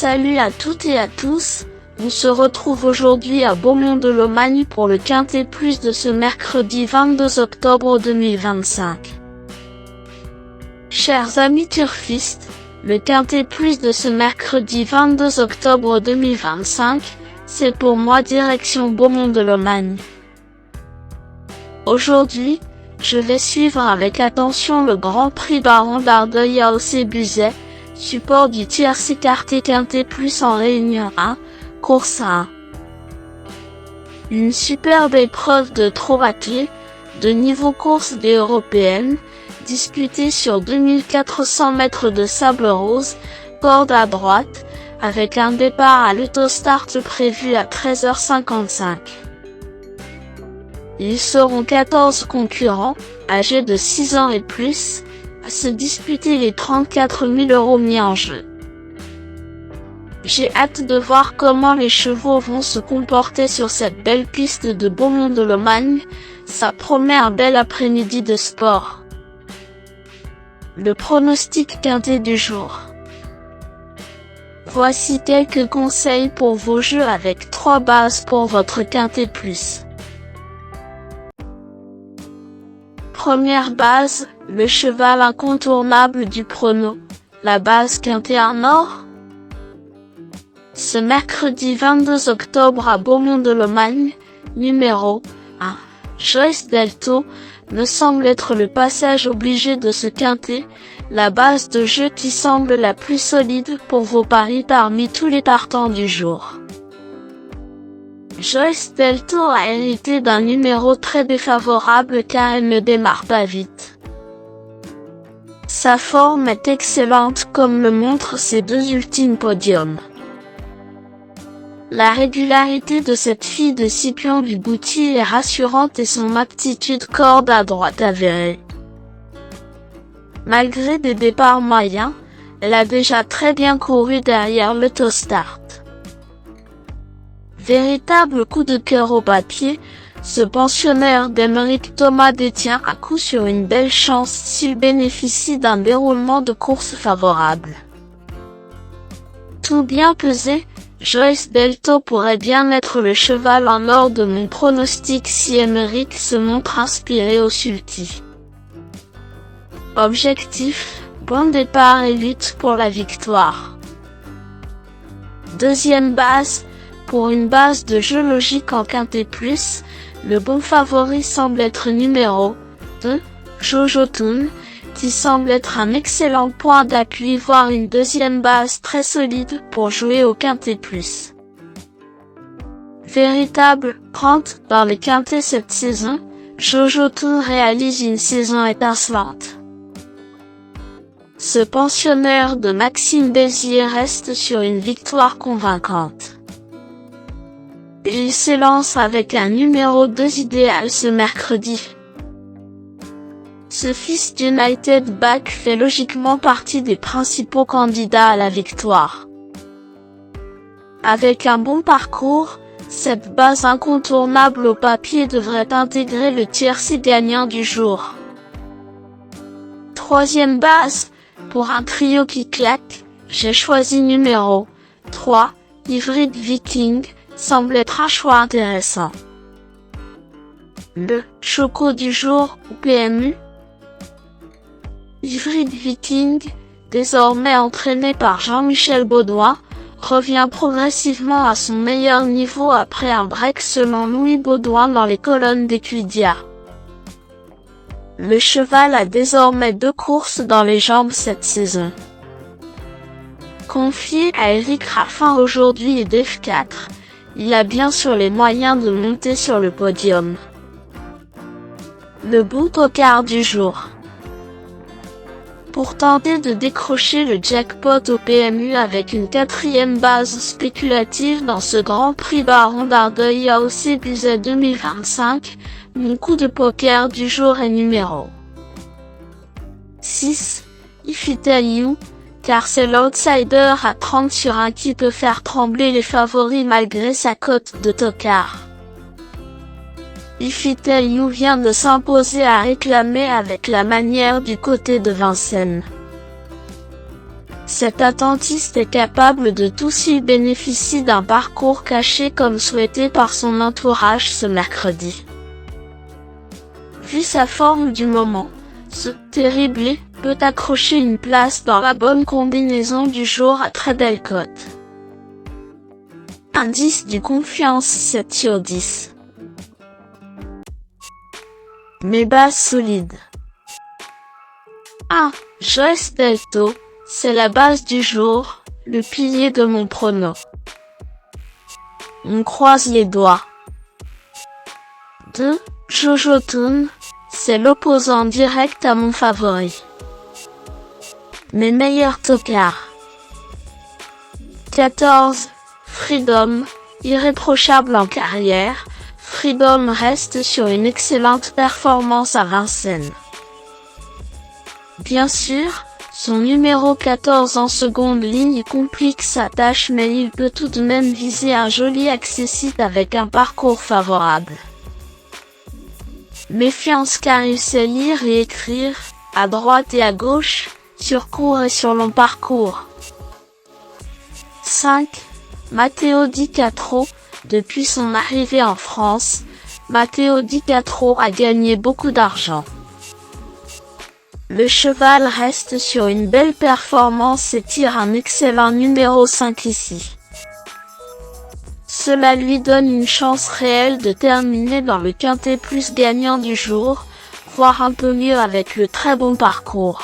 Salut à toutes et à tous, on se retrouve aujourd'hui à Beaumont-de-Lomagne pour le Quintet Plus de ce mercredi 22 octobre 2025. Chers amis turfistes, le Quintet Plus de ce mercredi 22 octobre 2025, c'est pour moi direction Beaumont-de-Lomagne. Aujourd'hui, je vais suivre avec attention le Grand Prix Baron d'Ardeuil à Aussay-Buzet, support du tiercé écarté Quintet Plus en Réunion 1, course 1. Une superbe épreuve de trot raclé, de niveau course des européennes, disputée sur 2400 mètres de sable rose, corde à droite, avec un départ à l'autostart prévu à 13h55. Ils seront 14 concurrents, âgés de 6 ans et plus, à se disputer les 34 000 € mis en jeu. J'ai hâte de voir comment les chevaux vont se comporter sur cette belle piste de Beaumont-de-Lomagne, ça promet un bel après-midi de sport. Le pronostic quintet du jour. Voici quelques conseils pour vos jeux avec 3 bases pour votre quintet plus. Première base, le cheval incontournable du prono, la base quintet en or. Ce mercredi 22 octobre à Beaumont-de-Lomagne, numéro 1, Joyce Delto, me semble être le passage obligé de ce quintet, la base de jeu qui semble la plus solide pour vos paris parmi tous les partants du jour. Joyce Delto a hérité d'un numéro très défavorable car elle ne démarre pas vite. Sa forme est excellente comme le montrent ses 2 ultimes podiums. La régularité de cette fille de Scipion Vibouty est rassurante et son aptitude corde à droite avérée. Malgré des départs moyens, elle a déjà très bien couru derrière l'autostart. Véritable coup de cœur au papier, ce pensionnaire d'Émeric Thomas détient à coup sur une belle chance s'il bénéficie d'un déroulement de course favorable. Tout bien pesé, Joyce Delto pourrait bien être le cheval en or de mon pronostic si Émeric se montre inspiré au sulky. Objectif, bon départ et lutte pour la victoire. Deuxième base, pour une base de jeu logique en quintet plus, le bon favori semble être numéro 2, Jojo Toon, qui semble être un excellent point d'appui voire une deuxième base très solide pour jouer au quintet plus. Véritable rente dans les quintets cette saison, Jojo Toon réalise une saison étincelante. Ce pensionnaire de Maxime Béziers reste sur une victoire convaincante. Il s'élance avec un numéro 2 idéal ce mercredi. Ce fils d'United Back fait logiquement partie des principaux candidats à la victoire. Avec un bon parcours, cette base incontournable au papier devrait intégrer le tiercé gagnant du jour. Troisième base, pour un trio qui claque, j'ai choisi numéro 3, Hybrid Viking, semble être un choix intéressant. Le choco du jour ou PMU. Hybrid Viking, désormais entraîné par Jean-Michel Baudouin, revient progressivement à son meilleur niveau après un break selon Louis Baudouin dans les colonnes d'Equidia. Le cheval a désormais 2 courses dans les jambes cette saison. Confié à Eric Raffin aujourd'hui et d'F4, il a bien sûr les moyens de monter sur le podium. Le bout au quart du jour. Pour tenter de décrocher le jackpot au PMU avec une 4e base spéculative dans ce Grand Prix Baron d'Ardeuil à Aussay-Buzet 2025, mon coup de poker du jour est numéro 6, If I Tell You, car c'est l'outsider à 30 sur 1 qui peut faire trembler les favoris malgré sa cote de tocard. If I Tell You vient de s'imposer à réclamer avec la manière du côté de Vincennes. Cet attentiste est capable de tout s'il bénéficie d'un parcours caché comme souhaité par son entourage ce mercredi. Vu sa forme du moment, ce terrible peut accrocher une place dans la bonne combinaison du jour à très belle cote. Indice du confiance 7 sur 10. Mes bases solides. 1. Joyce Delto, c'est la base du jour, le pilier de mon prono. On croise les doigts. 2. Jojo Toon, c'est l'opposant direct à mon favori. Mes meilleurs tocards. 14. Freedom, irréprochable en carrière, Freedom reste sur une excellente performance à Vincennes. Bien sûr, son numéro 14 en seconde ligne complique sa tâche mais il peut tout de même viser un joli accessite avec un parcours favorable. Méfiance car il sait lire et écrire, à droite et à gauche, sur court et sur long parcours. 5. Matteo Di Quattro, depuis son arrivée en France, Matteo Di Quattro a gagné beaucoup d'argent. Le cheval reste sur une belle performance et tire un excellent numéro 5 ici. Cela lui donne une chance réelle de terminer dans le quintet plus gagnant du jour, voire un peu mieux avec le très bon parcours.